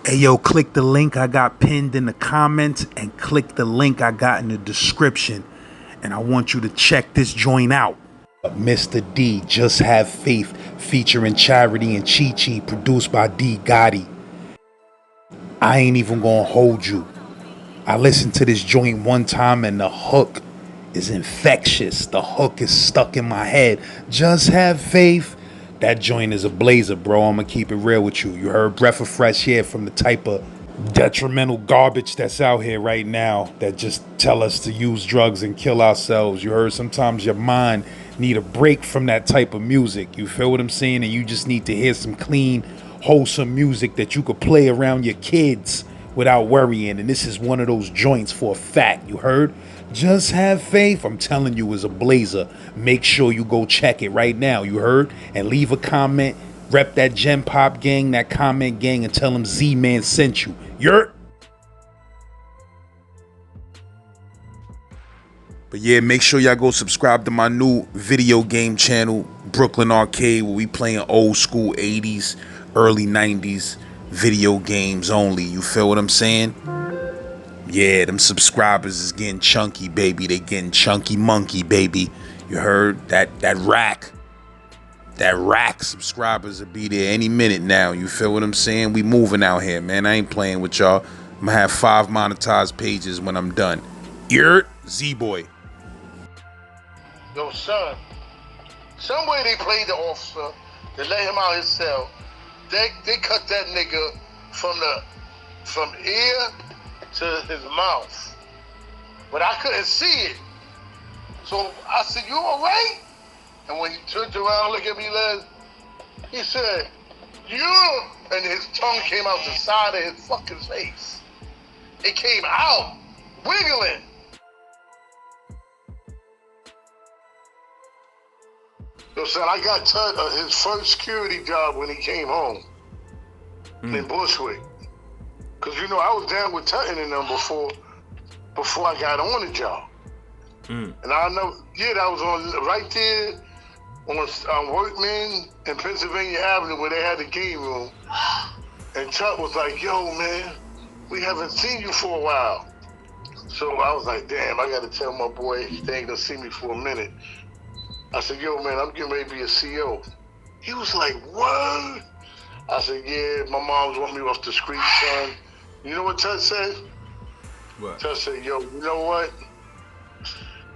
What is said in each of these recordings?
Hey yo, click the link I got pinned in the comments and click the link I got in the description. And I want you to check this joint out. Mr. D, Just Have Faith, featuring Charity and Chi Chi, produced by D Gotti. I ain't even gonna hold you. I listened to this joint one time and the hook is infectious. The hook is stuck in my head. Just have faith. That joint is a blazer, bro. I'm gonna keep it real with you. You heard breath of fresh air from the type of detrimental garbage that's out here right now that just tell us to use drugs and kill ourselves. You heard sometimes your mind need a break from that type of music. You feel what I'm saying? And you just need to hear some clean, wholesome music that you could play around your kids without worrying. And this is one of those joints for a fact. You heard? Just have faith. I'm telling you, is a blazer. Make sure you go check it right now. You heard? And leave a comment. Rep that Gen Pop gang, that comment gang, and tell them Z-Man sent you. You're. But yeah, make sure y'all go subscribe to my new video game channel, Brooklyn Arcade, where we playing old school 80s, early 90s video games only. You feel what I'm saying? Yeah, them subscribers is getting chunky, baby. They getting chunky monkey, baby. You heard? That rack subscribers will be there any minute now. You feel what I'm saying? We moving out here, man. I ain't playing with y'all. I'm gonna have 5 monetized pages when I'm done. You're Z-Boy. Yo, son, some way they played the officer, they let him out his cell. They cut that nigga from ear to his mouth. But I couldn't see it. So I said, you all right? And when he turned around, looked at me, he said, you, and his tongue came out the side of his fucking face. It came out, wiggling. Yo, son, I got his first security job when he came home in Bushwick. Cause you know I was down with Tutton and them before I got on the job. And I know, yeah, that was on right there on Workman and Pennsylvania Avenue where they had the game room. And Tut was like, yo, man, we haven't seen you for a while. So I was like, damn, I gotta tell my boy they ain't gonna see me for a minute. I said, yo, man, I'm getting ready to be a CO. He was like, what? I said, yeah, my mom's want me off the street, son. You know what Tut said? What? Tut said, yo, you know what?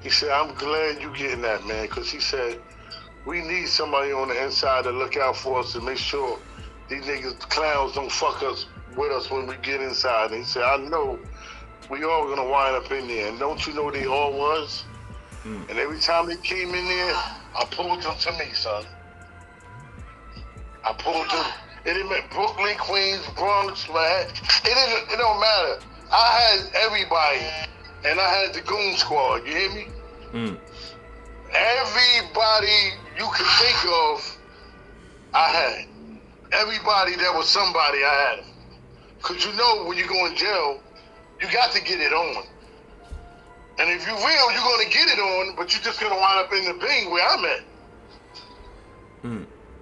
He said, I'm glad you getting that, man, because he said, we need somebody on the inside to look out for us and make sure these niggas, clowns, don't fuck us with us when we get inside. And he said, I know we all gonna wind up in there. And don't you know they all was? And every time they came in there, I pulled them to me, son. I pulled them. It didn't matter. Brooklyn, Queens, Bronx, man. It don't matter. I had everybody, and I had the goon squad. You hear me? Everybody you could think of, I had. Everybody that was somebody, I had them. Cause you know when you go in jail, you got to get it on. And if you're real, you're gonna get it on, but you're just gonna wind up in the Bing where I'm at.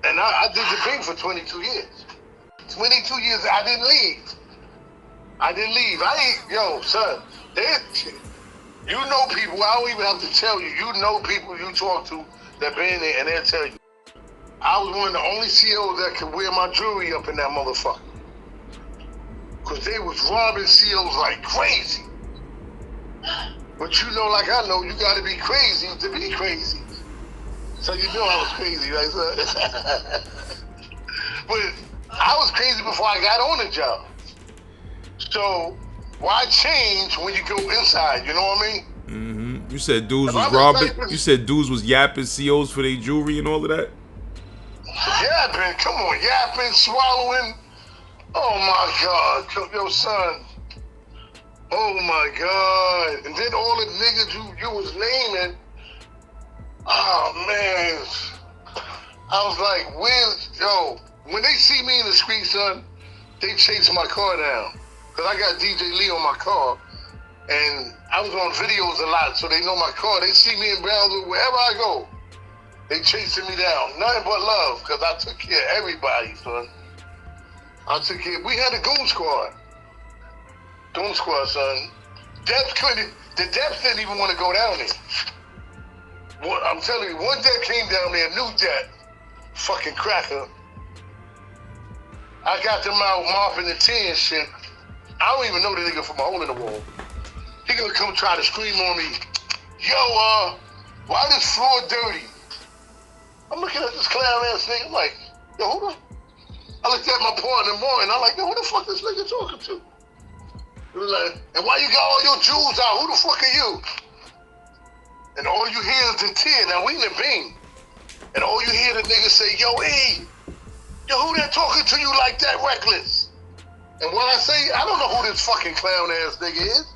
And I did the Bing for 22 years. 22 years, I didn't leave. Yo, son, you know people, I don't even have to tell you. You know people you talk to that been there and they'll tell you. I was one of the only COs that could wear my jewelry up in that motherfucker. Cause they was robbing COs like crazy. But you know, like I know, you gotta be crazy to be crazy. So you know I was crazy, right, son? But I was crazy before I got on the job. So why change when you go inside, you know what I mean? You said dudes was robbing, you said dudes was yapping COs for their jewelry and all of that? Yapping, come on, yapping, swallowing. Oh my God, yo son. Oh my God. And then all the niggas you was naming, oh man. I was like, when they see me in the street, son, they chase my car down. Cause I got DJ Lee on my car and I was on videos a lot, so they know my car. They see me in Brownsville, wherever I go, they chasing me down. Nothing but love, cause I took care of everybody, son. I took care. We had a goon squad. Goon squad, son. The Deps didn't even want to go down there. I'm telling you, one Dep came down there, new Dep, fucking cracker. I got them out mopping the tea and shit. I don't even know the nigga from a hole in the wall. He gonna come try to scream on me. Yo, why this floor dirty? I'm looking at this clown ass nigga. I'm like, yo, who the? I looked at my partner in the morning. I'm like, yo, who the fuck this nigga talking to? He was like, and why you got all your jewels out? Who the fuck are you? And all you hear is the tear. Now we in the beam. And all you hear the nigga say, yo, E, yo, who that talking to you like that reckless? And when I say, I don't know who this fucking clown ass nigga is.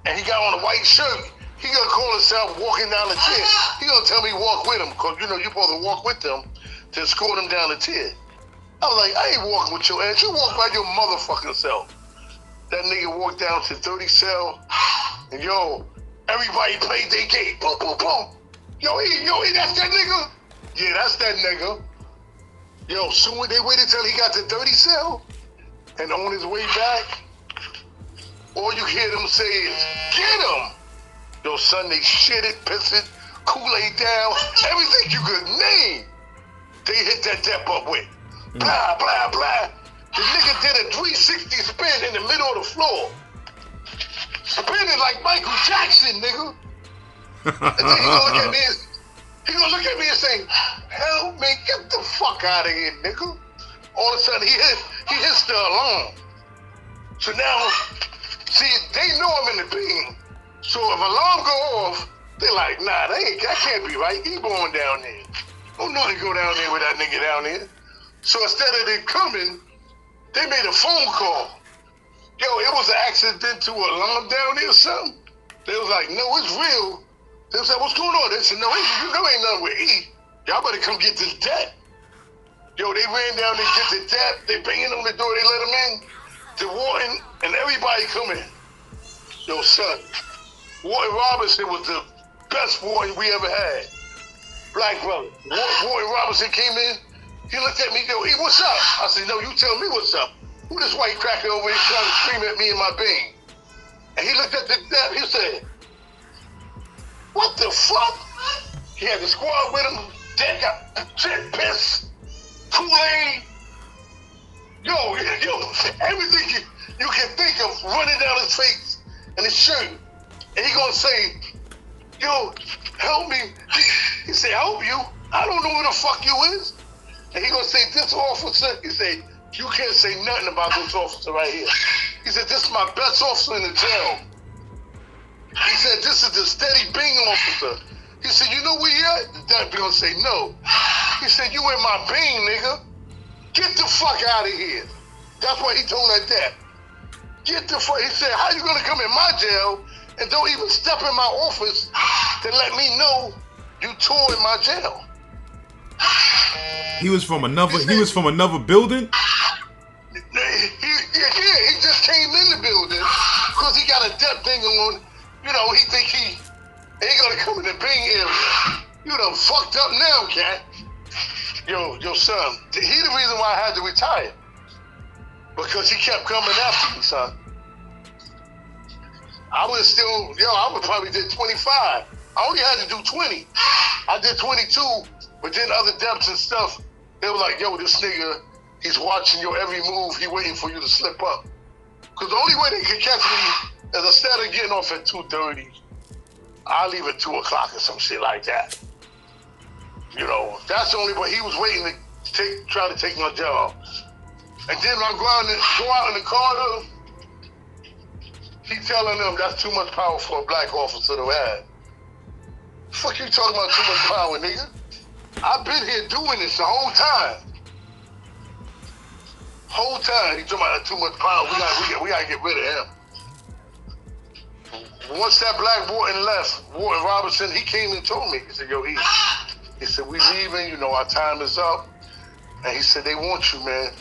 And he got on a white shirt. He gonna call himself walking down the tier. He gonna tell me walk with him, cause you know you're supposed to walk with them to escort them down the tier. I was like, I ain't walking with your ass. You walk by your motherfucking self. That nigga walked down to 30 cell, and yo, everybody played their game. Boom, boom, boom. Yo, that's that nigga? Yeah, that's that nigga. Yo, soon they waited till he got to 30 cell, and on his way back, all you hear them say is, get him! Yo, son, they shit it, piss it, Kool-Aid down, everything you could name. They hit that Dep up with. Blah, blah, blah. The nigga did a 360 spin in the middle of the floor. Spinning like Michael Jackson, nigga. And then he gonna look at me and say, help me, get the fuck out of here, nigga. All of a sudden, he hits the alarm. So now, see, they know I'm in the beam. So if alarm go off, they're like, nah, that can't be right. Ebron down there. Don't know to go down there with that nigga down there. So instead of them coming, they made a phone call. Yo, it was an accidental alarm down there or something. They was like, no, it's real. They was like, what's going on? They said, no, you know ain't nothing with E. Y'all better come get this Dep. Yo, they ran down there, get the Dep. They banging on the door, they let him in. The warden and everybody come in. Yo, son, Warden Robinson was the best warden we ever had. Black brother. Warden Robinson came in. He looked at me, yo, E, what's up? I said, no, you tell me what's up. Who this white cracker over here trying to scream at me in my beam? And he looked at the Dep, he said, what the fuck? He had the squad with him. Dep got shit, piss, Kool-Aid. Yo, everything you can think of running down his face and his shirt. And he gonna say, yo, help me. He said, help you? I don't know who the fuck you is. And he gonna say, this officer, he said, you can't say nothing about this officer right here. He said, this is my best officer in the jail. He said, this is the steady Bing officer. He said, you know where you at? The Dep gonna say, no. He said, you in my Bing, nigga. Get the fuck out of here. That's what he told that Dep. Get the fuck, he said, how you gonna come in my jail and don't even step in my office to let me know you toured in my jail? He was from another building? He just came in the building because he got a Dep thing on. You know, he think he ain't gonna come in the Bing area. You done fucked up now, cat. Yo, son, he the reason why I had to retire. Because he kept coming after me, son. I would probably did 25. I only had to do 20. I did 22, but then other Deps and stuff, they were like, yo, this nigga, he's watching your every move, he waiting for you to slip up. Because the only way they could catch me is instead of getting off at 2:30, I'll leave at 2 o'clock or some shit like that. You know, that's the only way. He was waiting to try to take my job. And then when I go out in the corridor, he telling them that's too much power for a black officer to have. Fuck you talking about too much power, nigga? I've been here doing this the whole time. Whole time, he talking about too much power. We gotta get rid of him. Once that black warden left, Warden Robinson, he came and told me. He said, yo, he said, we leaving, you know, our time is up. And he said, they want you, man.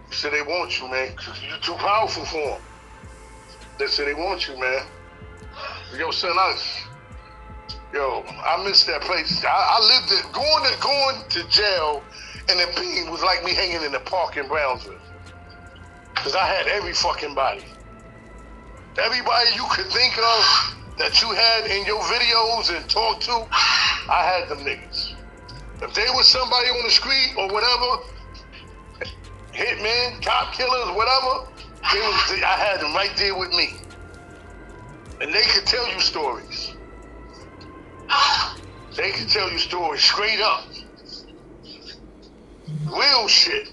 He said, they want you, man, because you're too powerful for them. They said, they want you, man. Yo, son, I miss that place. I lived it, going to jail And the bean was like me hanging in the park in Brownsville. Because I had every fucking body. Everybody you could think of that you had in your videos and talked to, I had them niggas. If they was somebody on the street or whatever, hitmen, cop killers, whatever, I had them right there with me. And they could tell you stories. They could tell you stories straight up. Real shit.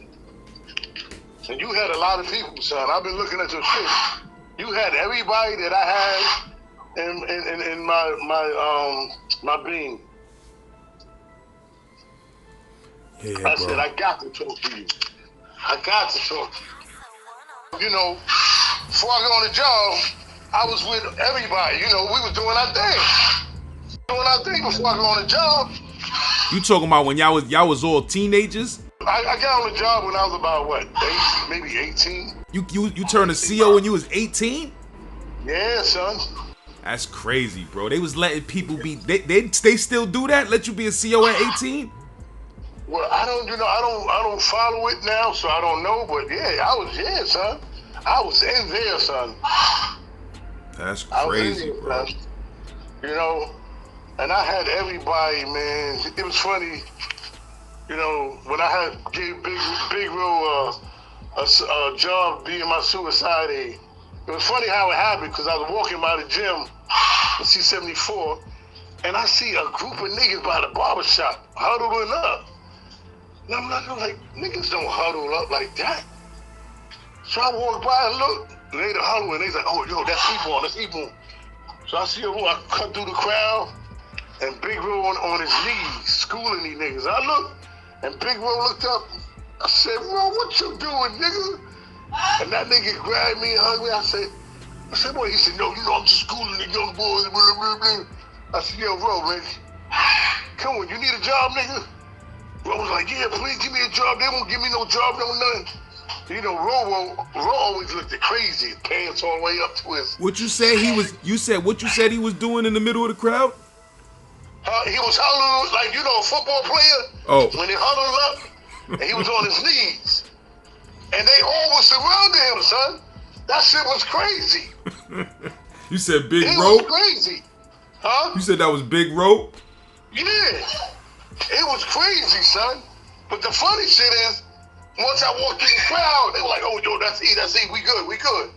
And you had a lot of people, son. I've been looking at your shit. You had everybody that I had in my being. Yeah, I bro. said, I got to talk to you. I got to talk to you. You know, before I got on the job, I was with everybody. You know, we was doing our thing. Doing our thing before I got on the job. You talking about when y'all was all teenagers? I got on the job when I was about, what, maybe 18? You turned a CO when you was 18? Yeah, son. That's crazy, bro. They was letting people be. They still do that? Let you be a CO at 18? Well, I don't follow it now, so I don't know. But yeah, I was here, son. I was in there, son. That's I was in crazy, there, bro. son. You know, and I had everybody, man. It was funny, you know, when I had gave Big Real a job being my suicide aid. It was funny how it happened because I was walking by the gym, the C-74, and I see a group of niggas by the barbershop huddling up. And I'm like, niggas don't huddle up like that. So I walk by and look, and they the huddle, and they like, oh, yo, that's Ebron, that's Ebron. So I see him, I cut through the crowd, and Big Ro on his knees, schooling these niggas. I looked, and Big Ro looked up. I said, Ro, what you doing, nigga? And that nigga grabbed me and hugged me. I said, boy, he said, no, you know, I'm just schooling the young boys, blah, blah, blah. I said, yo, Ro, man, come on, you need a job, nigga? Ro was like, yeah, please give me a job. They won't give me no job, no nothing. You know, Ro always looked crazy, pants all the way up to his. What you said he was? You said what you said he was doing in the middle of the crowd? He was huddling like, you know, a football player. Oh. When he huddled up, and he was on his knees, and they all was surrounding him, son. That shit was crazy. You said Big It Ro? was crazy, huh? You said that was Big Ro? Yeah, it was crazy, son. But the funny shit is, once I walked through the crowd, they were like, oh, yo, that's E, we good.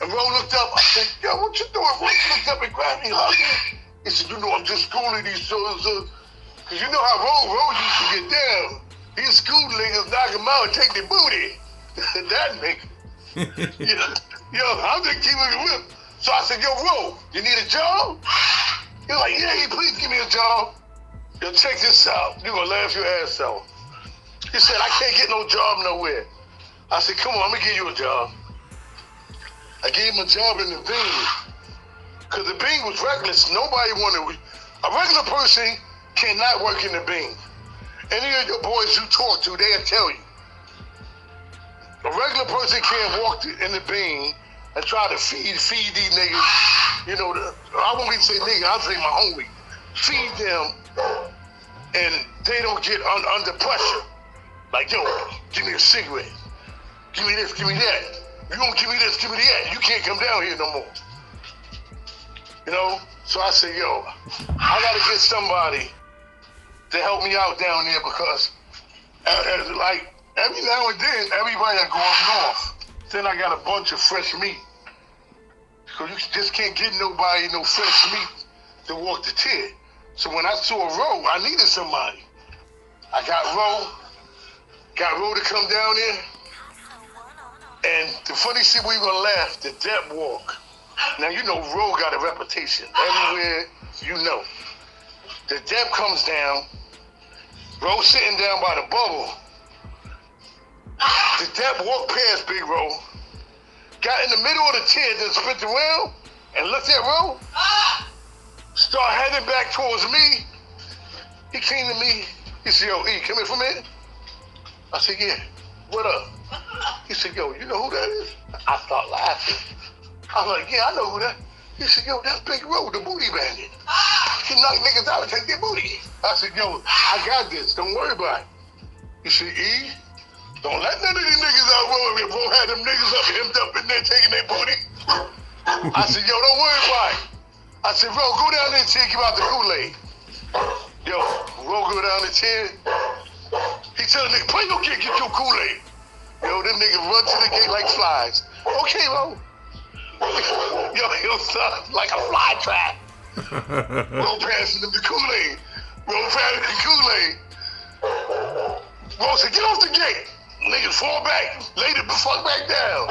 And Ro looked up, I said, yo, what you doing? Ro looked up and grabbed me, hugged me. He said, you know, I'm just schooling these soldiers. Because you know how Ro used to get down. He'd school niggas, knock them out, and take their booty. That nigga. Yo, I'm just keeping it real. So I said, yo, Ro, you need a job? He was like, yeah, please give me a job. Yo, check this out. You're going to laugh your ass off. He said, I can't get no job nowhere. I said, come on, I'm going to give you a job. I gave him a job in the Bean. Because the Bean was reckless. Nobody wanted. A regular person cannot work in the Bean. Any of your boys you talk to, they'll tell you. A regular person can't walk in the Bean and try to feed these niggas. You know, I won't even say nigga, I'll say my homie. Feed them, and they don't get under pressure. Like, yo, give me a cigarette. Give me this, give me that. You don't give me this, give me that. You can't come down here no more. You know? So I said, yo, I gotta get somebody to help me out down there because, like, every now and then, everybody that go up north, then I got a bunch of fresh meat. So you just can't get nobody no fresh meat to walk the tier. So when I saw Ro, I needed somebody. I got Ro to come down there. And the funny shit, we gonna laugh, the depth walk. Now, you know, Ro got a reputation everywhere, you know. The depth comes down, Ro sitting down by the bubble. The depth walked past Big Ro, got in the middle of the tier, then spent around and looked at Ro, start heading back towards me. He came to me, he said, yo, E, come here for a minute. I said, yeah, what up? He said, yo, you know who that is? I started laughing. I was like, yeah, I know who that is. He said, yo, that's Big Ro, the booty bandit. He knock niggas out and take their booty. I said, yo, I got this, don't worry about it. He said, E, don't let none of these niggas out, bro. Bro had them niggas up, hemmed up in there taking their booty. I said, yo, don't worry about it. I said, bro, go down there and take him out the Kool-Aid. Yo, bro, go down there. He tell the nigga, play your kid, get your Kool-Aid. Yo, them niggas run to the gate like flies. Okay, bro. Yo, son, like a fly trap. Bro passing them the Kool-Aid. Bro passing the Kool-Aid. Bro said, get off the gate. Niggas fall back, lay the fuck back down.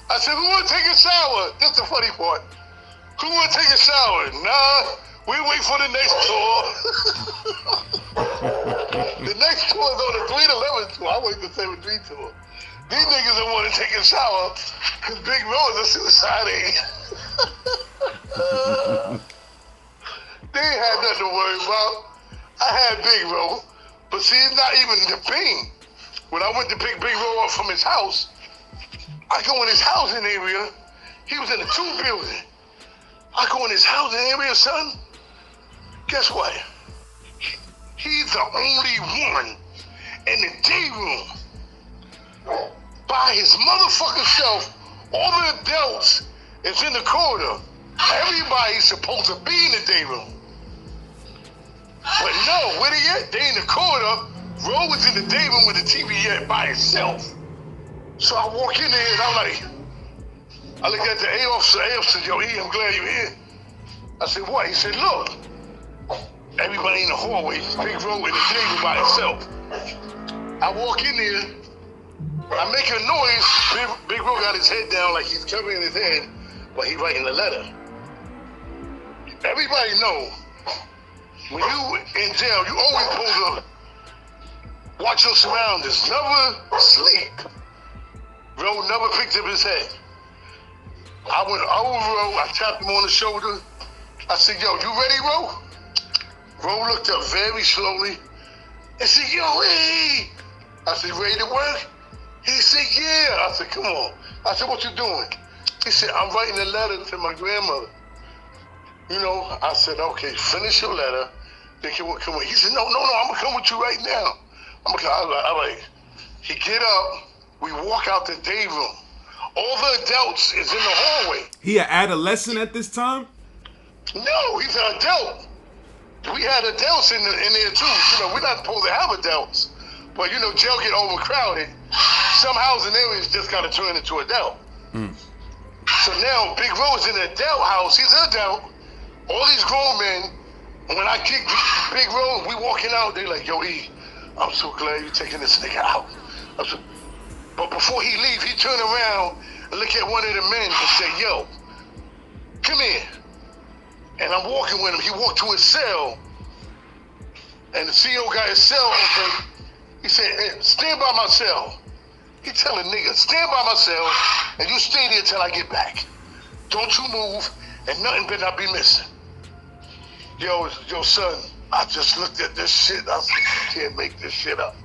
I said, who wanna take a shower? That's the funny part. Who wanna take a shower? Nah, we wait for the next tour. The next tour is on the 3-11 tour. I wait for the 7-3 tour. These niggas don't wanna take a shower because Big Bro is a suicide aid. They ain't had nothing to worry about. I had Big Bro, but see, it's not even the thing. When I went to pick Big Bro up from his house, I go in his housing area. He was in a 2 building. I go in his housing area, son. Guess what? He's the only one in the day room by his motherfucking self. All the adults is in the corridor. Everybody's supposed to be in the day room. But no, where they at? They in the corridor. Ro was in the day room with the TV at by himself. So I walk in there and I'm like, I look at the A officer, yo, E, I'm glad you're here. I said, what? He said, look, everybody in the hallway, Big Ro in the day room by himself. I walk in there, I make a noise, Big Ro got his head down like he's covering his head, but he's writing a letter. Everybody know, when you in jail, you always supposed to watch your surroundings, never sleep. Ro never picked up his head. I went over Ro, I tapped him on the shoulder. I said, yo, you ready, Ro? Ro looked up very slowly and said, yo, hey. I said, ready to work? He said, yeah. I said, come on. I said, what you doing? He said, I'm writing a letter to my grandmother. You know, I said, okay, finish your letter. Then come with. He said, no, I'm gonna come with you right now. I'm like, he get up, we walk out the day room. All the adults is in the hallway. He an adolescent at this time? No, he's an adult. We had adults in there too. You know, we're not supposed to have adults. But you know, jail get overcrowded. Some housing areas just gotta turn into adult. So now Big Ro's in the adult house, he's an adult. All these grown men, when I kick Big Ro, we walking out, they like, yo, E, I'm so glad you're taking this nigga out. But before he leave, he turn around and look at one of the men and say, yo, come here. And I'm walking with him. He walked to his cell, and the CO got his cell open. He said, hey, stand by my cell. He tell a nigga, stand by my cell, and you stay there till I get back. Don't you move, and nothing better not be missing. Yo, son, I just looked at this shit. I said, you can't make this shit up.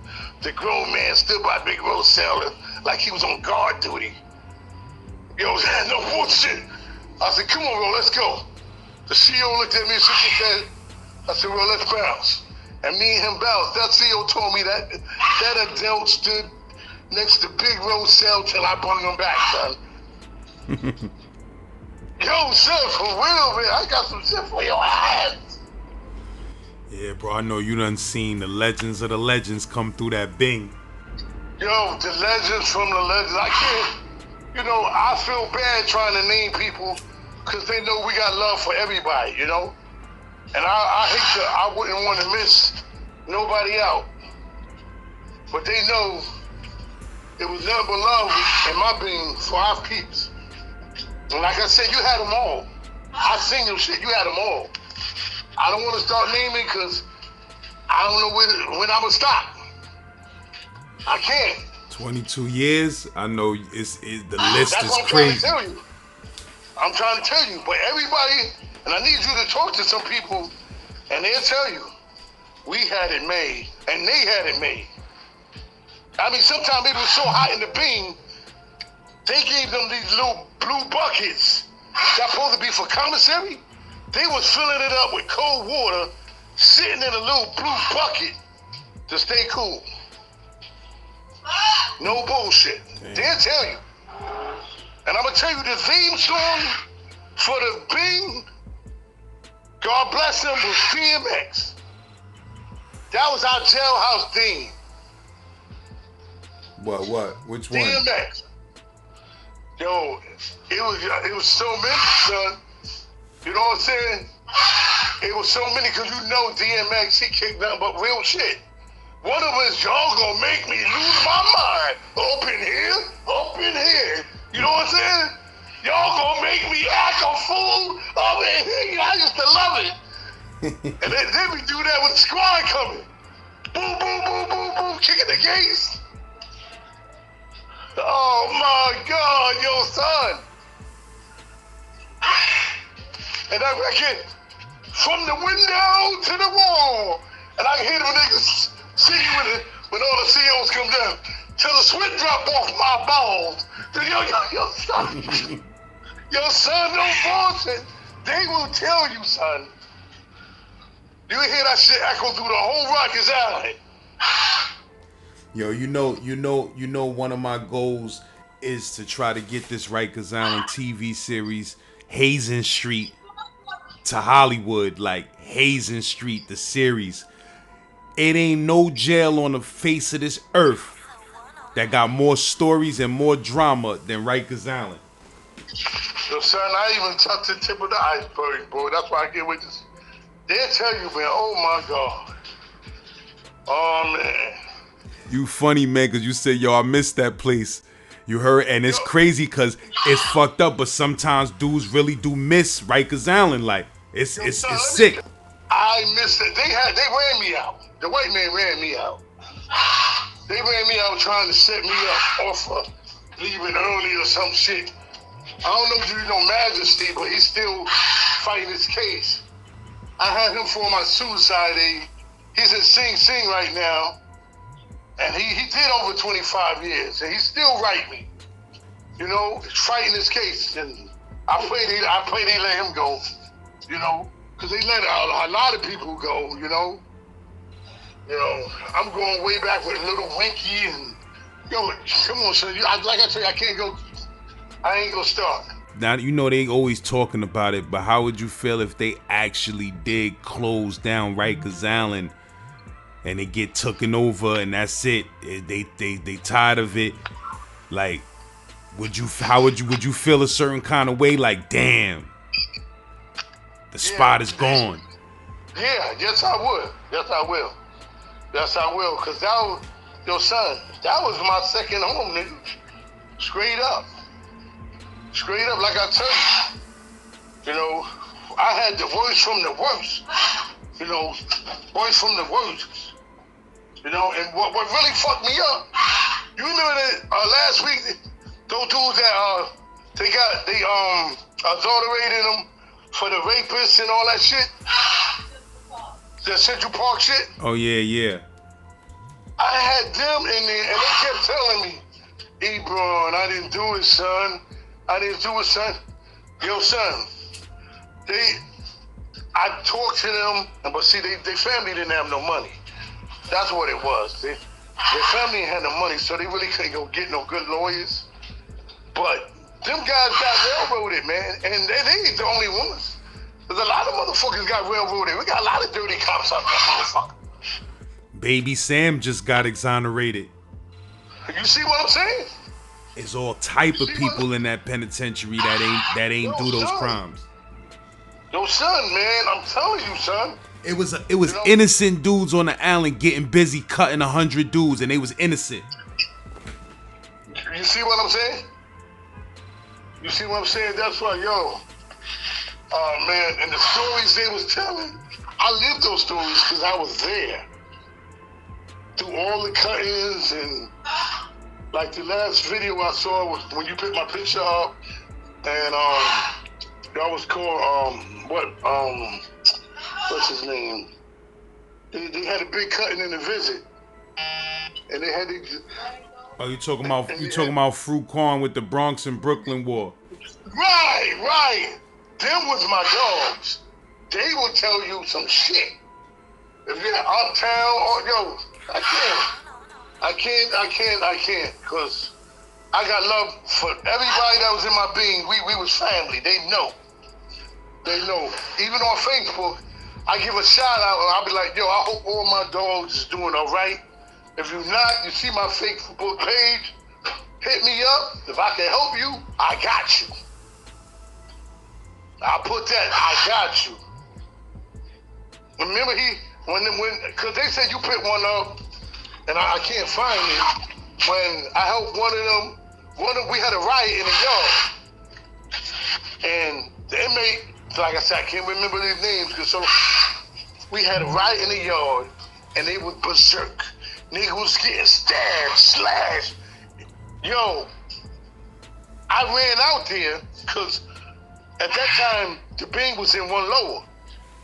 The grown man stood by Big Rose cell like he was on guard duty. Yo, no bullshit. I said, come on, Ro, let's go. The CO looked at me and shook his head. I said, Ro, let's bounce. And me and him bounced. That CO told me that adult stood next to Big Rose cell till I brought him back, son. Yo, son, for real, man, I got some shit for your ass. Yeah, bro, I know you done seen the legends of the legends come through that Bing. Yo, the legends from the legends. I can't, you know, I feel bad trying to name people because they know we got love for everybody, you know? And I wouldn't want to miss nobody out. But they know it was nothing but love in my being for our peeps. And like I said, you had them all. I seen your shit, you had them all. I don't want to start naming because I don't know when I'm going to stop. I can't. 22 years, I know the list That's is what I'm crazy. trying to tell you. I'm trying to tell you, but everybody, and I need you to talk to some people, and they'll tell you, we had it made, and they had it made. I mean, sometimes it was so hot in the bean, they gave them these little blue buckets that's supposed to be for commissary. They was filling it up with cold water, sitting in a little blue bucket to stay cool. No bullshit. They'll tell you. And I'm going to tell you the theme song for the Bing, God bless him, was DMX. That was our jailhouse theme. What? Which one? DMX. Yo, it was so many, son. You know what I'm saying? It was so many because you know DMX, he kicked nothing but real shit. One of us, y'all gonna make me lose my mind. Up in here. You know what I'm saying? Y'all gonna make me act a fool up in here. I used to love it. And then we do that with the squad coming. Boom, boom, boom, boom, boom, kicking the gates. Oh my God, yo, son. And I get from the window to the wall. And I can hear them niggas singing with it when all the CEOs come down. Till the sweat drop off my balls. Yo, son. Yo, son, no bullshit. They will tell you, son. You hear that shit echo through the whole Rikers Island. Yo, you know, one of my goals is to try to get this Rikers Island TV series, Hazen Street, to Hollywood. Like Hazen Street, the series. It ain't no jail on the face of this earth that got more stories and more drama than Rikers Island. Yo, son, I even touched the tip of the iceberg, bro. That's why I get with this. They'll tell you, man, oh my God. Oh, man. You funny, man, because you said, yo, I missed that place. You heard? And it's crazy because it's fucked up, but sometimes dudes really do miss Rikers Island. Like, it's sick. I missed it. They ran me out. The white man ran me out. They ran me out trying to set me up off of leaving early or some shit. I don't know if you know Majesty, but he's still fighting his case. I had him for my suicide aid. He's in Sing Sing right now. And he did over 25 years. And he still write me. You know, fighting his case. And I pray they let him go. You know, because they let a lot of people go, you know. You know, I'm going way back with Little Winky and, yo, come on, son. Like I tell you, I can't go, I ain't gonna start. Now, you know, they always talking about it, but how would you feel if they actually did close down Rikers Island and they get taken over and that's it? They tired of it. Like, would you feel a certain kind of way? Like, damn, the spot is gone. Yeah, yes I would. Yes I will. Yes I will. Cause that was, yo son, that was my second home, nigga. Straight up. Straight up, like I tell you. You know, I had the worst from the worst. You know, worst from the worst. You know, and what really fucked me up, you remember that last week, those dudes that they exonerated them for the rapists and all that shit? The Central Park shit? Oh yeah. I had them in there and they kept telling me, Ebron, I didn't do it, son. I didn't do it, son. Yo, son, I talked to them, but see, their family didn't have no money. That's what it was. Their family had no money, so they really couldn't go get no good lawyers. But them guys got railroaded, man, and they ain't the only ones. There's a lot of motherfuckers got railroaded. We got a lot of dirty cops out there, motherfucker. Baby Sam just got exonerated. You see what I'm saying? It's all type of people in that penitentiary that ain't do those crimes. Yo, son, man, I'm telling you, son. It was innocent dudes on the island getting busy cutting 100 dudes, and they was innocent. You see what I'm saying? You see what I'm saying? That's why, yo. Man, and the stories they was telling, I lived those stories because I was there. Through all the cut-ins and like the last video I saw was when you put my picture up and that was called what's his name? They had a big cutting in the visit. And they had these. Oh, you talking about Fruit Corn with the Bronx and Brooklyn War. Right. Them was my dogs. They will tell you some shit. If you're uptown or yo, I I can't, because I got love for everybody that was in my being. We was family. They know. Even on Facebook, I give a shout out and I'll be like, yo, I hope all my dogs is doing all right. If you're not, you see my Facebook page, hit me up. If I can help you, I got you. I'll put that, I got you. Remember because they said you picked one up, and I can't find it. When I helped one of them, we had a riot in the yard. And the inmate, like I said, I can't remember their names, because we had a riot in the yard, and they was berserk. Niggas was getting stabbed, slashed. Yo, I ran out there, because at that time, the Bing was in one lower.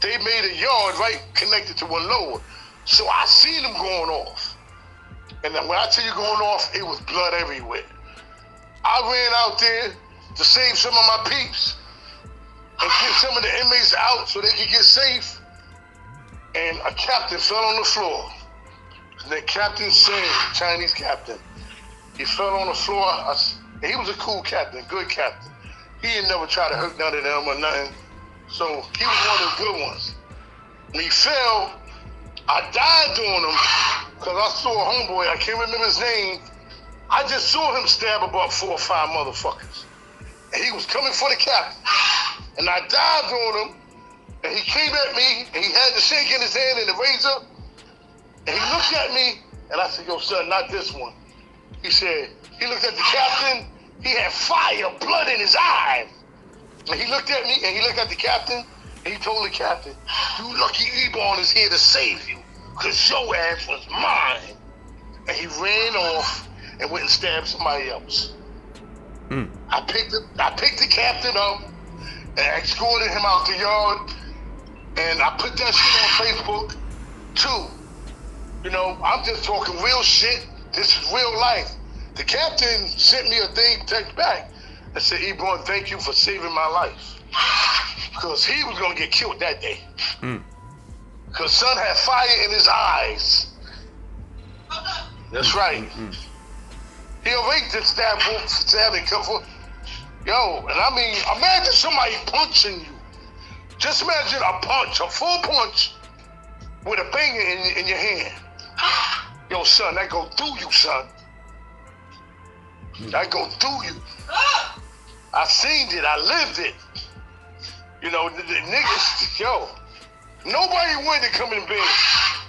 They made a yard right connected to one lower. So I seen them going off. And then when I tell you going off, it was blood everywhere. I ran out there to save some of my peeps and get some of the inmates out so they could get safe. And a captain fell on the floor. And the captain said, Chinese captain, he fell on the floor. He was a cool captain, good captain. He didn't never try to hurt none of them or nothing. So he was one of the good ones. When he fell, I dived on him because I saw a homeboy, I can't remember his name. I just saw him stab about 4 or 5 motherfuckers. And he was coming for the captain. And I dived on him, and he came at me, and he had the shake in his hand and the razor. And he looked at me, and I said, yo, son, not this one. He said, he looked at the captain, he had fire, blood in his eyes. And he looked at me, and he looked at the captain, and he told the captain, you lucky Ebron is here to save you, because your ass was mine. And he ran off and went and stabbed somebody else. I picked the captain up and escorted him out the yard, and I put that shit on Facebook too. You know, I'm just talking real shit. This is real life. The captain sent me a thing, text back, and said, Ebron, thank you for saving my life. Because he was going to get killed that day. Because son had fire in his eyes. That's right. He already did stabbing, come for. Yo, and I mean, imagine somebody punching you. Just imagine a punch, a full punch, with a finger in your hand. Yo, son, that go through you, son. That go through you. I seen it, I lived it. You know, the niggas, yo, nobody wanted to come in bed.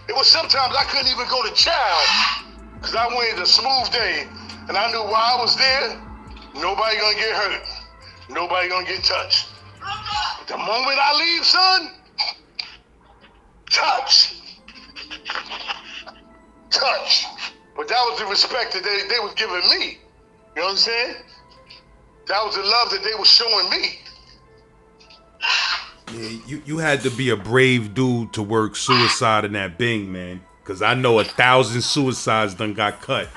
It was sometimes I couldn't even go to child, because I wanted a smooth day. And I knew while I was there, nobody gonna get hurt. Nobody gonna get touched. But the moment I leave, son, touch. But that was the respect that they was giving me. You know what I'm saying? That was the love that they were showing me. Yeah, you had to be a brave dude to work suicide in that Bing, man. Because I know 1,000 suicides done got cut.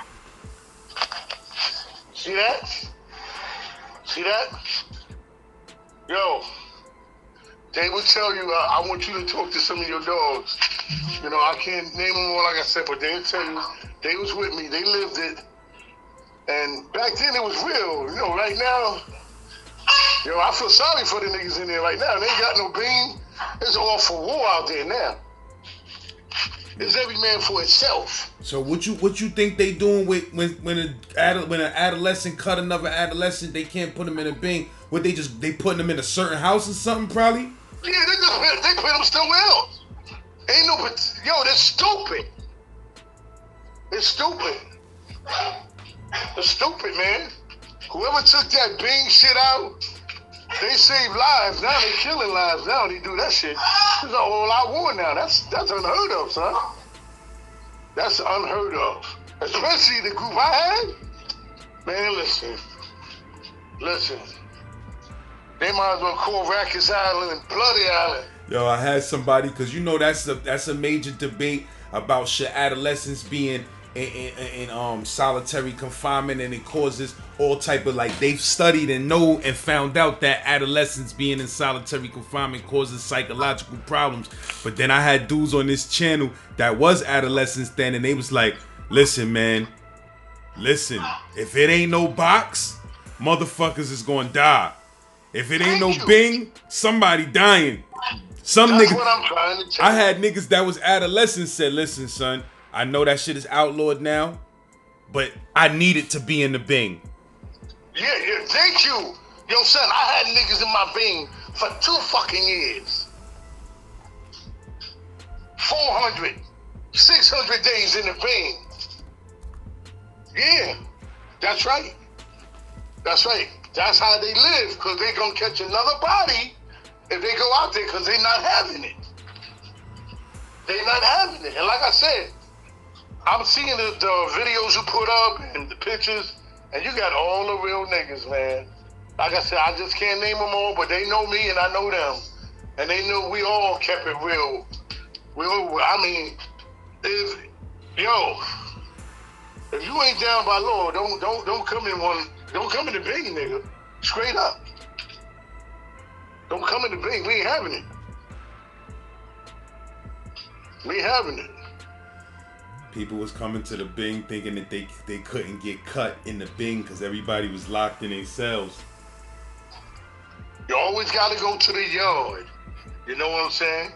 See that? See that? Yo, they will tell you, I want you to talk to some of your dogs. You know, I can't name them all like I said, but they'll tell you, they was with me, they lived it. And back then it was real. You know, right now, yo, I feel sorry for the niggas in there right now. They ain't got no bean. It's all for war out there now. It's every man for itself. So what you think they doing with when an adolescent cut another adolescent? They can't put them in a Bing. What they putting them in a certain house or something probably? Yeah, they put them somewhere else. Ain't no, yo, that's stupid. It's stupid. It's stupid, man. Whoever took that Bing shit out, they save lives. Now they killing lives. Now they do that shit. It's a whole lot war now. That's unheard of, son. That's unheard of. Especially the group I had. Man, listen. They might as well call Rackus Island and Bloody Island. Yo, I had somebody, because you know that's a major debate about should adolescents being in solitary confinement, and it causes all type of, like, they've studied and know and found out that adolescents being in solitary confinement causes psychological problems. But then I had dudes on this channel that was adolescents then, and they was like, Listen, man. Listen, if it ain't no box, motherfuckers is gonna die. If it ain't no Bing, somebody dying. Some That's niggas. what I'm trying to tell I you. had niggas that was adolescents said, listen, son, I know that shit is outlawed now, but I need it to be in the Bing. Yeah, thank you. Yo, son, I had niggas in my Bing for 2 fucking years. 400, 600 days in the Bing. Yeah, that's right. That's right. That's how they live, because they gonna catch another body if they go out there, because they not having it. They not having it. And like I said, I'm seeing the videos you put up and the pictures, and you got all the real niggas, man. Like I said, I just can't name them all, but they know me and I know them. And they know we all kept it real. I mean, if you ain't down by law, don't come in the Bing, nigga. Straight up. Don't come in the Bing. We ain't having it. We ain't having it. People was coming to the Bing thinking that they couldn't get cut in the Bing because everybody was locked in their cells. You always got to go to the yard. You know what I'm saying?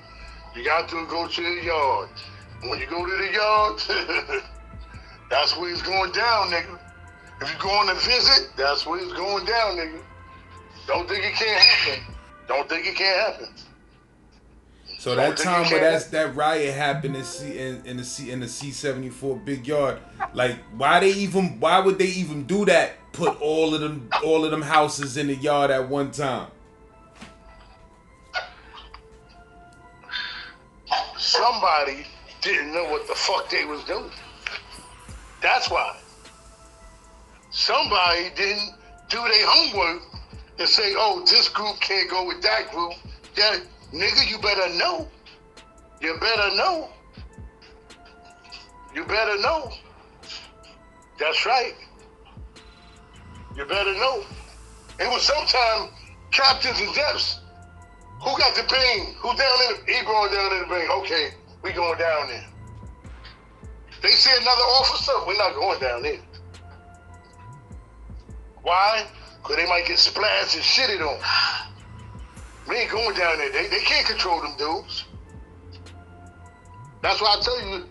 You got to go to the yard. When you go to the yard, that's where it's going down, nigga. If you go on a visit, that's where it's going down, nigga. Don't think it can't happen. Don't think it can't happen. So that time where that riot happened in the C-74 big yard, like why would they even do that? Put all of them houses in the yard at one time. Somebody didn't know what the fuck they was doing. That's why. Somebody didn't do their homework and say, oh, this group can't go with that group. That nigga, you better know. You better know. You better know. That's right. You better know. It was sometime captains and depths. Who got the Bing? Who down in the Ebron down in the Bing? Okay, we going down there. They see another officer, we're not going down there. Why? Because they might get splashed and shitted on. We ain't going down there. They can't control them dudes. That's why I tell you,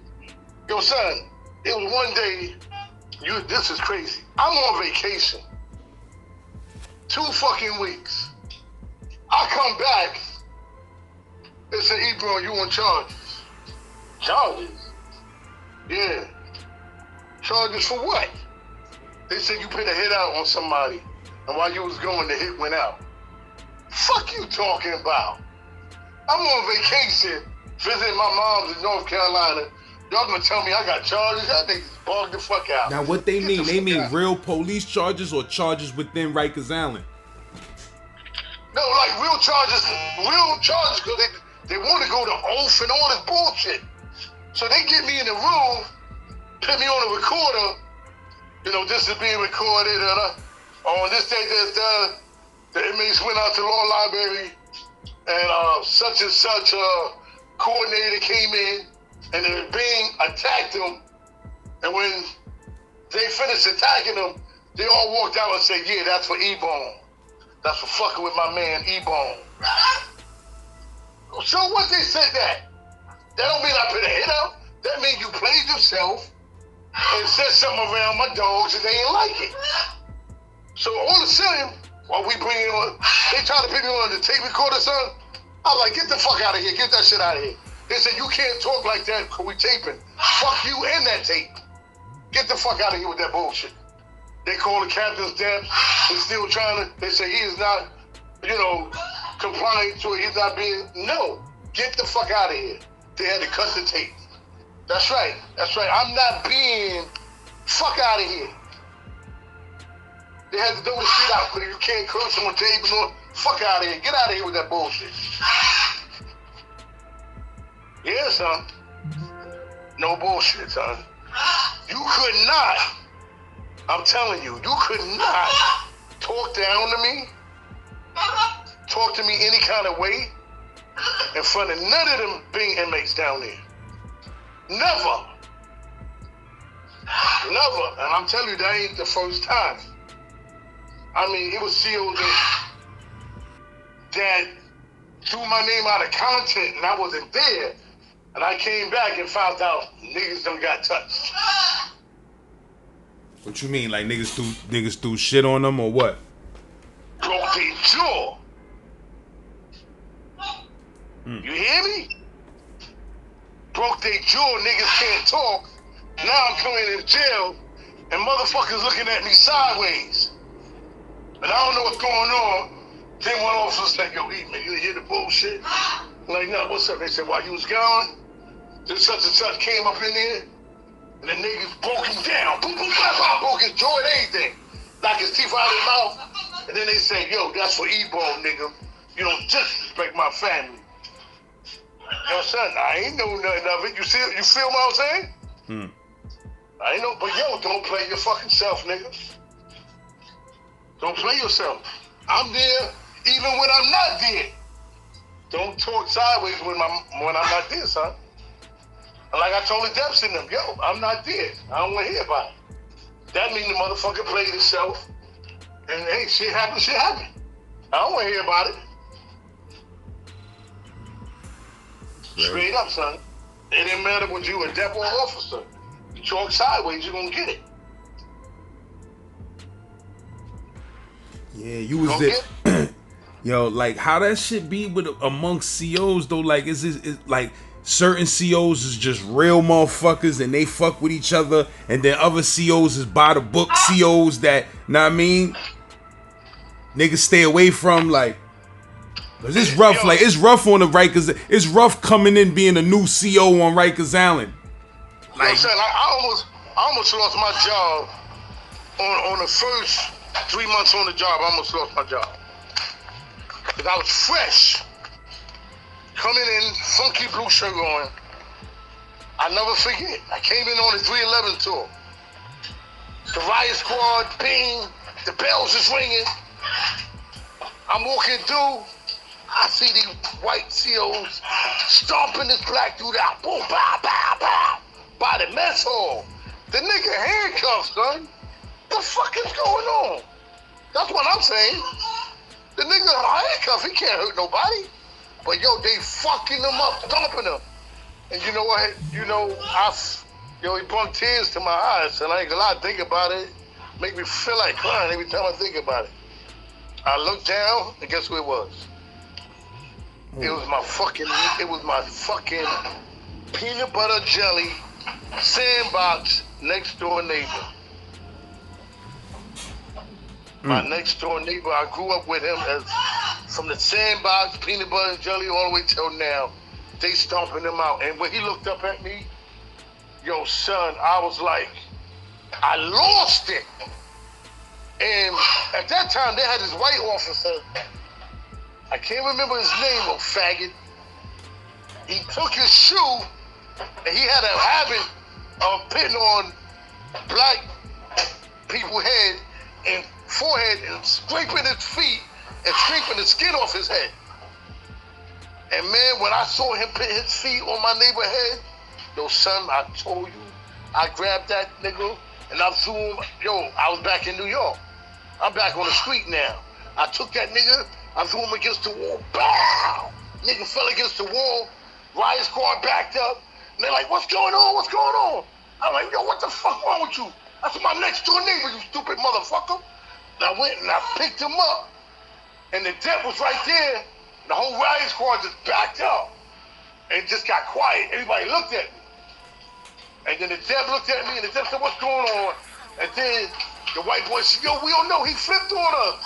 yo son, it was one day, this is crazy. I'm on vacation. 2 fucking weeks. I come back, they say, Ebron, you on charges. Charges? Yeah. Charges for what? They said you put a hit out on somebody, and while you was going, the hit went out. Fuck you talking about? I'm on vacation, visiting my mom's in North Carolina. Y'all gonna tell me I got charges? Y'all niggas bugged the fuck out. Now what they mean? They mean real police charges or charges within Rikers Island? No, like real charges, because they want to go to oath and all this bullshit. So they get me in the room, put me on a recorder, this is being recorded, on this day, the inmates went out to the law library, and such and such coordinator came in, and they were being attacked them, and when they finished attacking them, they all walked out and said, yeah, that's for Ebron. That's for fucking with my man, Ebron. So what they said that? That don't mean I put a hit out. That means you played yourself and said something around my dogs and they ain't like it. So all of a sudden, while we bring in on, they try to put me on the tape recorder, son. I'm like, get the fuck out of here. Get that shit out of here. They said, you can't talk like that because we taping. Fuck you and that tape. Get the fuck out of here with that bullshit. They call the captain's desk. They're still trying to, they say he is not, compliant to it. He's not being, no. Get the fuck out of here. They had to cut the tape. That's right. That's right. I'm not being, fuck out of here. They had to do the shit out, but if you can't curse on tape and all, fuck out of here. Get out of here with that bullshit. Yeah, son. No bullshit, son. You could not, I'm telling you, you could not talk down to me, talk to me any kind of way in front of none of them being inmates down there. Never. Never. And I'm telling you, that ain't the first time. I mean, it was COs that threw my name out of content and I wasn't there. And I came back and found out niggas done got touched. What you mean? Like niggas threw shit on them or what? Broke their jaw. You hear me? Broke their jaw, niggas can't talk. Now I'm coming in jail and motherfuckers looking at me sideways. And I don't know what's going on. Then one officer said, yo, man, you hear the bullshit? I'm like, no, what's up? They said, while you was gone, this such and such came up in there, and the niggas broke him down. Boom, boom, blah, blah, broke his jaw and everything. Knocked his teeth out of his mouth. And then they say, yo, that's for Ebron, nigga. You don't disrespect my family. Yo, son, I ain't know nothing of it. You feel what I'm saying? I ain't know, but yo, don't play your fucking self, nigga. Don't play yourself. I'm there even when I'm not there. Don't talk sideways when I'm not there, son. And like I told the Deps in them, yo, I'm not there. I don't want to hear about it. That means the motherfucker played himself. And hey, shit happened, shit happened. I don't want to hear about it. Straight up, son. It didn't matter what you a depot officer. You talk sideways, you're gonna get it. Yeah, you was there. Yo, like how that shit be with amongst COs though? Like is like certain COs is just real motherfuckers and they fuck with each other, and then other COs is by the book COs that, know what I mean, niggas stay away from, like, cause it's rough. Like it's rough on the Rikers. It's rough coming in being a new CO on Rikers Island. Like, you know I almost lost my job on the first 3 months on the job. I almost lost my job because I was fresh, coming in, funky blue shirt on. I never forget. I came in on the 311 tour. The riot squad, ping, the bells is ringing. I'm walking through. I see these white COs stomping this black dude out. Boom, pow, pow, pow. By the mess hall. The nigga handcuffed, son. The fuck is going on? That's what I'm saying. The nigga handcuffed, he can't hurt nobody. But yo, they fucking him up, stomping him. And you know what? You know, it brought tears to my eyes, and I ain't gonna lie, think about it. Make me feel like crying every time I think about it. I looked down, and guess who it was? It was my fucking peanut butter jelly sandbox next door neighbor. My next door neighbor, I grew up with him as from the sandbox, peanut butter and jelly all the way till now. They stomping him out. And when he looked up at me, yo, son, I was like, I lost it. And at that time, they had this white officer. I can't remember his name, oh faggot. He took his shoe, and he had a habit of putting on black people's head and forehead and scraping his feet and scraping the skin off his head. And man, when I saw him put his feet on my neighbor's head, yo, son, I told you, I grabbed that nigga and I threw him. Yo, I was back in New York. I'm back on the street now. I took that nigga, I threw him against the wall. Bow! Nigga fell against the wall. Riot squad backed up. And they're like, what's going on? What's going on? I'm like, yo, what the fuck wrong with you? That's my next door neighbor, you stupid motherfucker. And I went and I picked him up. And the dep was right there. The whole riot squad just backed up. And just got quiet. Everybody looked at me. And then the dep looked at me and the dep said, what's going on? And then the white boy said, yo, we don't know. He flipped on us.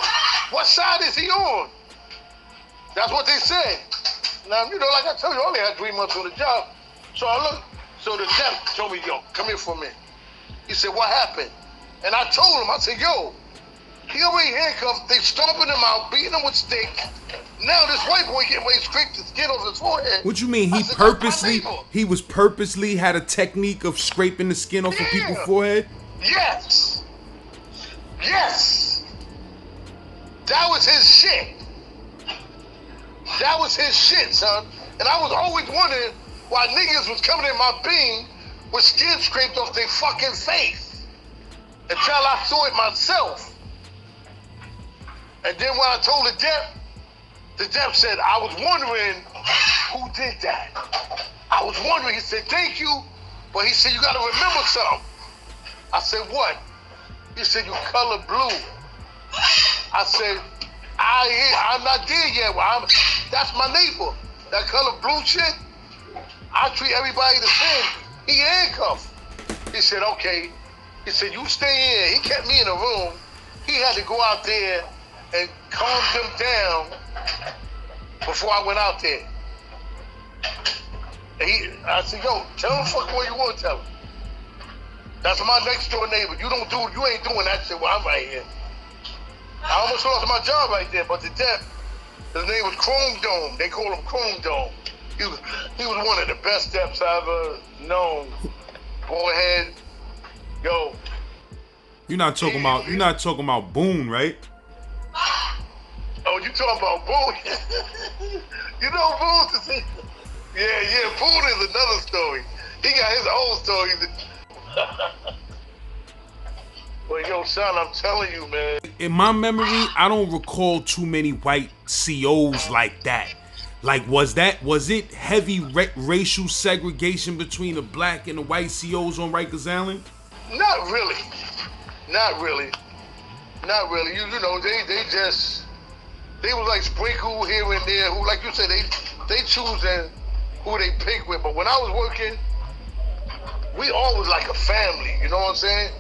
What side is he on? That's what they said. Now, you know, like I told you, I only had 3 months on the job. So I looked. So the dep told me, yo, come here for a minute. He said, what happened? And I told him, I said, yo, he already handcuffed. They stomping him out, beating him with sticks. Now this white boy getting ready to scrape the skin off his forehead. What you mean? He was purposely had a technique of scraping the skin off of people's forehead? Yes. Yes. That was his shit. That was his shit, son. And I was always wondering why niggas was coming in my being with skin scraped off their fucking face until I saw it myself. And then when I told the Dep said, I was wondering who did that. I was wondering, he said, thank you, but he said, you gotta remember something. I said, what? He said, you color blue. I said, I'm not there yet. Well, that's my neighbor. That color blue shit, I treat everybody the same. He handcuffed. He said, okay. He said, you stay in. He kept me in a room. He had to go out there and calm them down before I went out there. And I said, yo, tell him fuck what you want to tell him. That's my next door neighbor. You ain't doing that shit while I'm right here. I almost lost my job right there, but the Dep, his name was Chrome Dome. They call him Chrome Dome. He was one of the best Deps I've ever known. Boyhead, yo. You're not talking about Boone, right? Oh, you talking about Boone? You know Boone? Yeah, Boone is another story. He got his own story. Well, yo, son, I'm telling you, man. In my memory, I don't recall too many white COs like that. Like, was it heavy racial segregation between the black and the white COs on Rikers Island? Not really. You know, they was like sprinkled here and there. Who, like you said, they choosing who they pick with. But when I was working, we all was like a family. You know what I'm saying?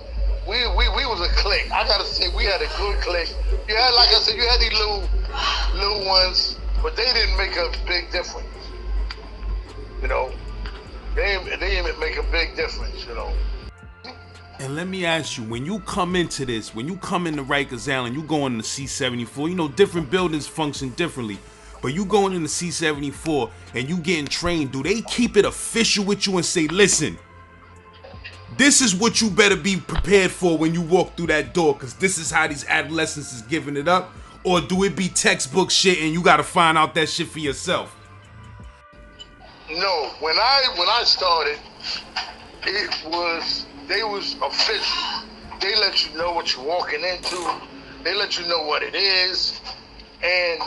We was a clique. I gotta say, we had a good clique. You had, like I said, you had these little ones, but they didn't make a big difference. You know, they didn't make a big difference. You know. And let me ask you, when you come into this, when you come into Rikers Island, you go in the C-74. You know, different buildings function differently, but you going in the C-74 and you getting trained. Do they keep it official with you and say, listen, this is what you better be prepared for when you walk through that door, because this is how these adolescents is giving it up? Or do it be textbook shit and you gotta find out that shit for yourself? No, when I started, they was official. They let you know what you're walking into. They let you know what it is. And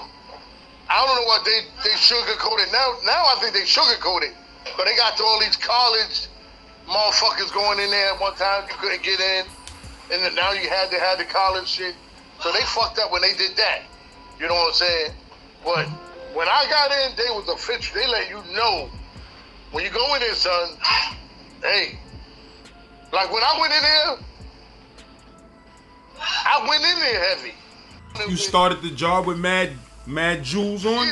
I don't know what they sugarcoat it. Now I think they sugarcoat it. But they got all these college motherfuckers going in there. At one time you couldn't get in, and then now you had to have the college shit. So they fucked up when they did that. You know what I'm saying? But when I got in, they was official. They let you know when you go in there, son. Hey, like when I went in there, I went in there heavy. You started the job with Mad Jewels on?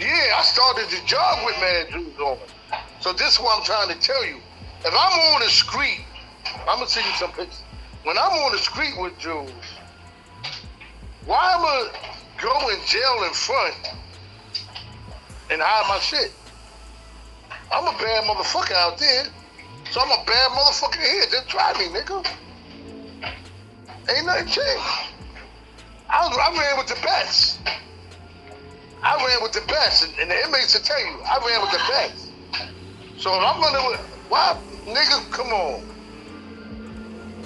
Yeah, I started the job with Mad Jewels on. So this is what I'm trying to tell you. If I'm on the street, I'm gonna send you some pictures. When I'm on the street with Jules, why am I go in jail in front and hide my shit? I'm a bad motherfucker out there, so I'm a bad motherfucker here. Just try me, nigga. Ain't nothing changed. I ran with the best. And the inmates will tell you, I ran with the best. So if I'm gonna, why, nigga, come on.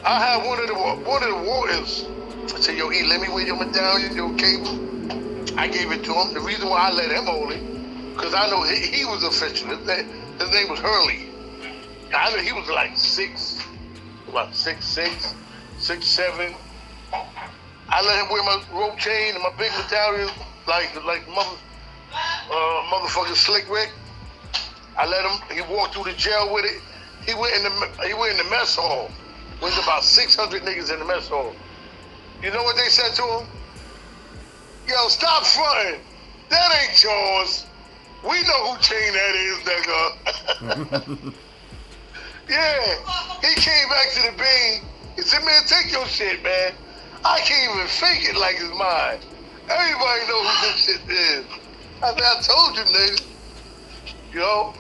I had one of the warriors. I said, yo, E, let me wear your medallion, your cable. I gave it to him. The reason why I let him hold it, because I know he was official. His name was Hurley. I know he was like 6'6", 6'7". I let him wear my rope chain and my big medallion, like motherfucking Slick Rick. I let him. He walked through the jail with it. He went in the mess hall. There's about 600 niggas in the mess hall. You know what they said to him? Yo, stop fronting. That ain't yours. We know who chain that is, nigga. Yeah. He came back to the bean. He said, man, take your shit, man. I can't even fake it like it's mine. Everybody know who this shit is. I said, I told you, nigga. You know?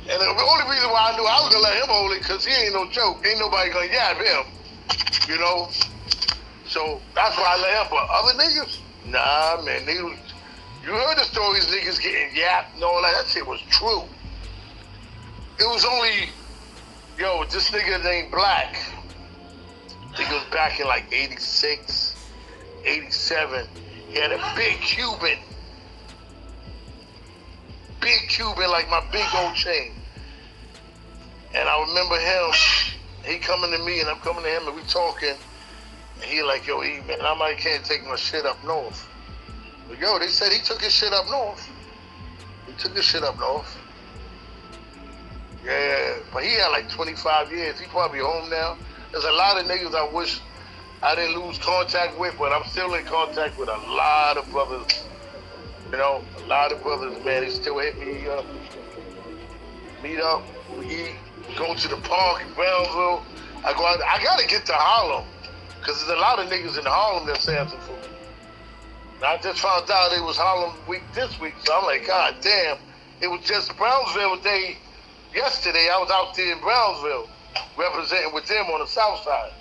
And the only reason why I knew I was gonna let him hold it, cause he ain't no joke. Ain't nobody gonna yab him. You know? So that's why I let him. But other niggas, nah, man, you heard the stories, niggas getting yapped and all that. That shit was true. It was only Yo, this nigga named Black. I think it was back in like 86, 87. He had a big Cuban like my big old chain. And I remember him, he coming to me and I'm coming to him and we talking. And he like, yo, E, man, I might can't take my shit up north. But yo, they said he took his shit up north. He took his shit up north. Yeah, but he had like 25 years. He probably home now. There's a lot of niggas I wish I didn't lose contact with, but I'm still in contact with a lot of brothers. You know, a lot of brothers, man. They still hit me up. Meet up, we eat, go to the park in Brownsville. I go out, I gotta get to Harlem, because there's a lot of niggas in Harlem that's asking for me. And I just found out it was Harlem week this week, so I'm like, God damn. It was just Brownsville day. Yesterday, I was out there in Brownsville, representing with them on the south side.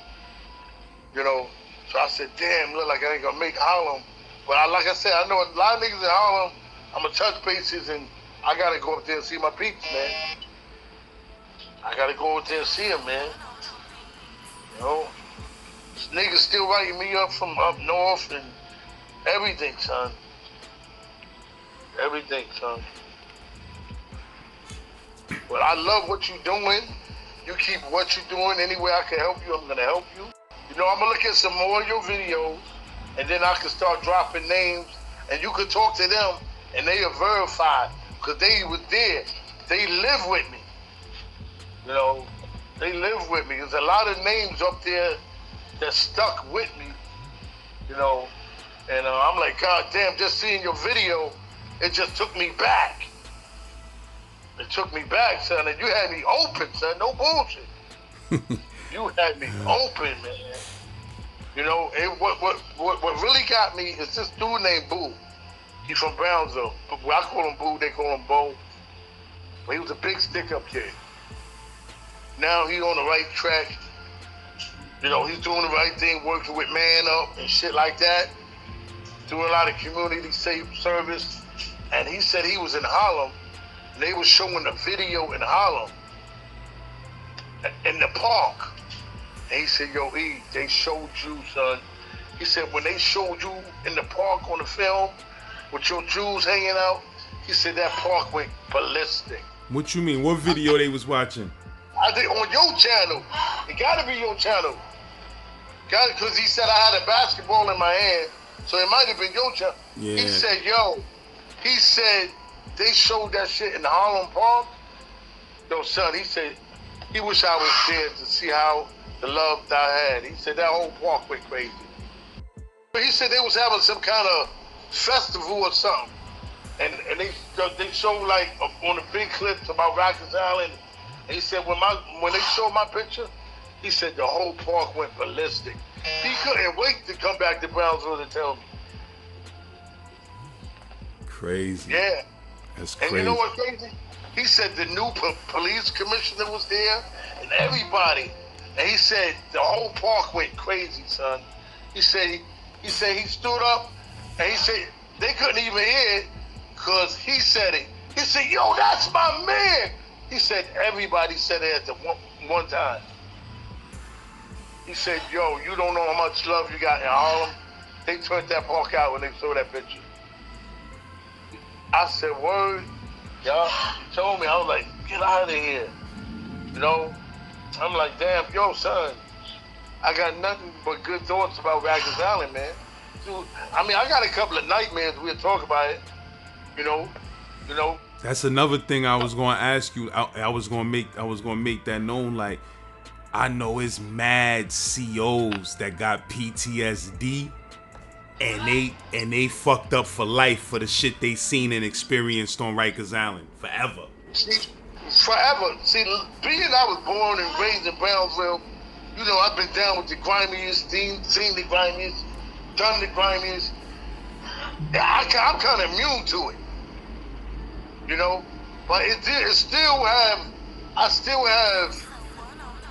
You know, so I said, damn, look like I ain't gonna make Harlem. But like I said, I know a lot of niggas in Harlem. I'm gonna touch bases and I gotta go up there and see my peeps, man. I gotta go up there and see them, man. You know, this niggas still writing me up from up north and everything, son. Everything, son. But I love what you're doing. You keep what you're doing. Any way I can help you, I'm gonna help you. You know, I'm gonna look at some more of your videos, and then I can start dropping names, and you can talk to them, and they are verified, because they was there. They live with me. You know, they live with me. There's a lot of names up there that stuck with me, you know, and I'm like, God damn, just seeing your video, it just took me back. It took me back, son, and you had me open, son, no bullshit. You had me open, man. You know, and what really got me is this dude named Boo. He's from Brownsville. I call him Boo, they call him Bo. But he was a big stick-up kid. Now he's on the right track. You know, he's doing the right thing, working with Man Up and shit like that. Doing a lot of community service. And he said he was in Harlem. And they were showing a video in Harlem, in the park. And he said, yo, E, they showed you, son. He said, when they showed you in the park on the film, with your jewels hanging out, he said that park went ballistic. What you mean? What video they was watching? I think on your channel. It gotta be your channel. Because he said I had a basketball in my hand, so it might have been your channel. Yeah. He said, he said, they showed that shit in Harlem Park. Yo, son, he said, he wish I was there to see how the love that I had. He said that whole park went crazy. But he said they was having some kind of festival or something. And they showed like on the big clips about Rikers Island. And he said when they showed my picture, he said the whole park went ballistic. He couldn't wait to come back to Brownsville to tell me. Crazy. Yeah. That's crazy. And you know what's crazy? He said the new police commissioner was there and everybody. And he said the whole park went crazy, son. He said he stood up and he said they couldn't even hear it because he said it. He said, yo, that's my man. He said everybody said it at the one time. He said, yo, you don't know how much love you got in Harlem. They turned that park out when they saw that picture. I said, word, y'all. He told me, I was like, get out of here. You know? I'm like, damn, yo, son, I got nothing but good thoughts about Rikers Island, man. Dude, I mean, I got a couple of nightmares. We'll talk about it. You know. That's another thing I was going to ask you. I was going to make that known. Like, I know it's mad COs that got PTSD. And they fucked up for life for the shit they seen and experienced on Rikers Island forever. See, forever. See, being I was born and raised in Brownsville, you know, I've been down with the grimiest, seen the grimiest, done the grimiest. I'm kind of immune to it, you know. But I still have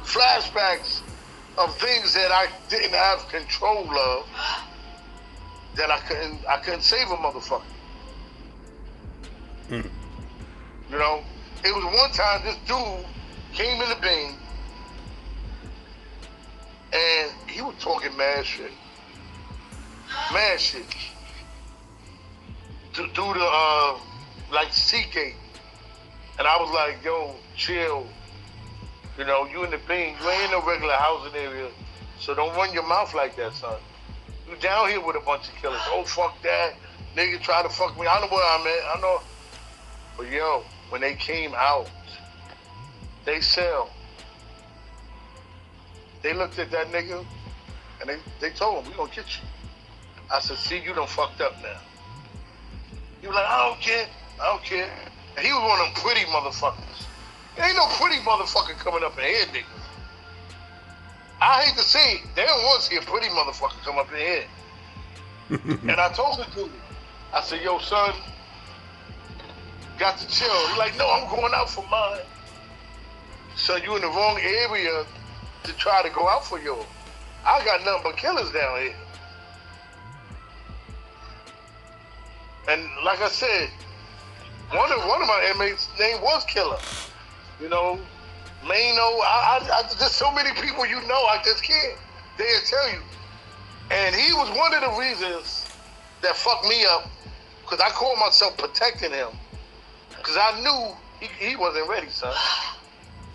flashbacks of things that I didn't have control of. That I couldn't save a motherfucker. You know, it was one time this dude came in the Bing And he was talking mad shit. Mad shit. Do the, like, Seagate. And I was like, yo, chill. You know, you in the Bean, you ain't in no regular housing area, so don't run your mouth like that, son. You down here with a bunch of killers. Oh, fuck that. Nigga try to fuck me. I know where I'm at. I know. But, yo, when they came out, they sell. They looked at that nigga, and they told him, we gonna get you. I said, see, you done fucked up now. He was like, I don't care. And he was one of them pretty motherfuckers. There ain't no pretty motherfucker coming up in here, nigga. I hate to say it, they don't want to see a pretty motherfucker come up in here. And I told the dude, I said, yo, son, got to chill. He's like, no, I'm going out for mine. So you in the wrong area to try to go out for yours. I got nothing but killers down here. And like I said, one of my inmates' name was Killer. You know, Mano, there's so many people you know, I just can't. They'll tell you. And he was one of the reasons that fucked me up, because I called myself protecting him. Because I knew he wasn't ready, son.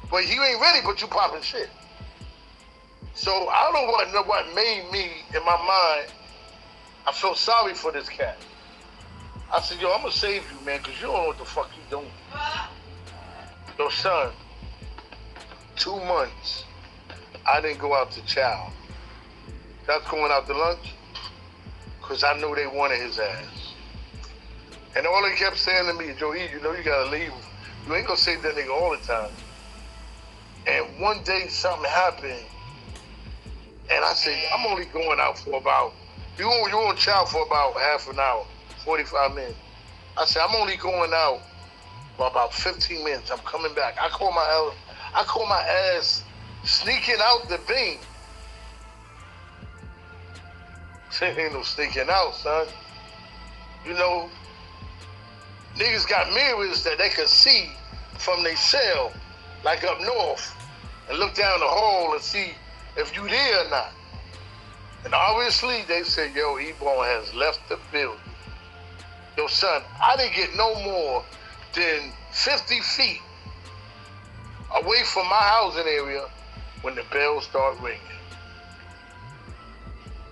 But he ain't ready, but you popping shit. So I don't know what made me, in my mind, I felt sorry for this cat. I said, yo, I'm gonna save you, man, because you don't know what the fuck you doing. Yo, son, 2 months, I didn't go out to chow. That's going out to lunch, because I knew they wanted his ass. And all they kept saying to me, Joe E, you know you gotta leave. You ain't gonna save that nigga all the time. And one day something happened, and I said, I'm only going out for about, you on chow for about half an hour, 45 minutes. I said, I'm only going out for about 15 minutes. I'm coming back. I call my ass sneaking out the Bean. Ain't no sneaking out, son. You know, niggas got mirrors that they can see from their cell, like up north, and look down the hall and see if you there or not. And obviously they said, yo, Ebron has left the building. Yo, son, I didn't get no more than 50 feet away from my housing area when the bells start ringing.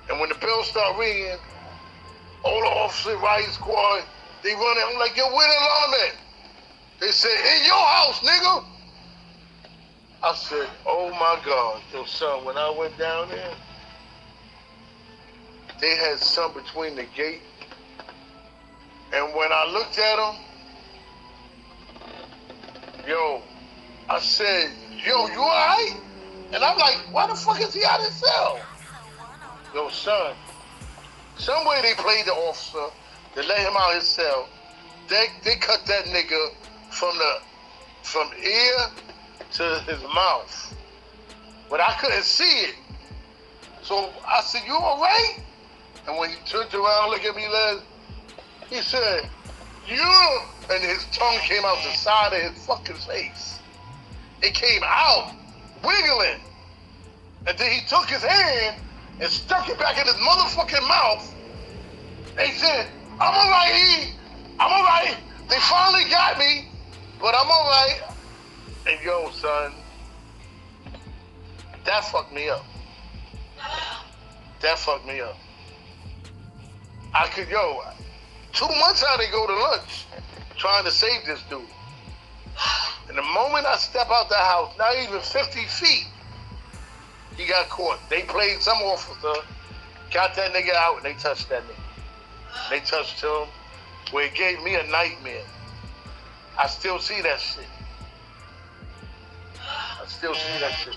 And when the bells start ringing, all the officer riot squad, they run in. I'm like, yo, where the alarm at? They said, in your house, nigga. I said, oh my God. Yo, son, when I went down there, they had something between the gate. And when I looked at them, yo, I said, yo, you all right? And I'm like, why the fuck is he out of his cell? Yo, son, some way they played the officer, they let him out of his cell. They cut that nigga from ear to his mouth. But I couldn't see it. So I said, you all right? And when he turned around, looked at me, he said, you, and his tongue came out the side of his fucking face. It came out, wiggling. And then he took his hand and stuck it back in his motherfucking mouth. They said, I'm all right, I'm all right. They finally got me, but I'm all right. And yo, son, that fucked me up. That fucked me up. 2 months I didn't go to lunch trying to save this dude. And the moment I step out the house, not even 50 feet, he got caught. They played some officer, got that nigga out, and they touched that nigga. They touched him where it gave me a nightmare. I still see that shit. I still see that shit.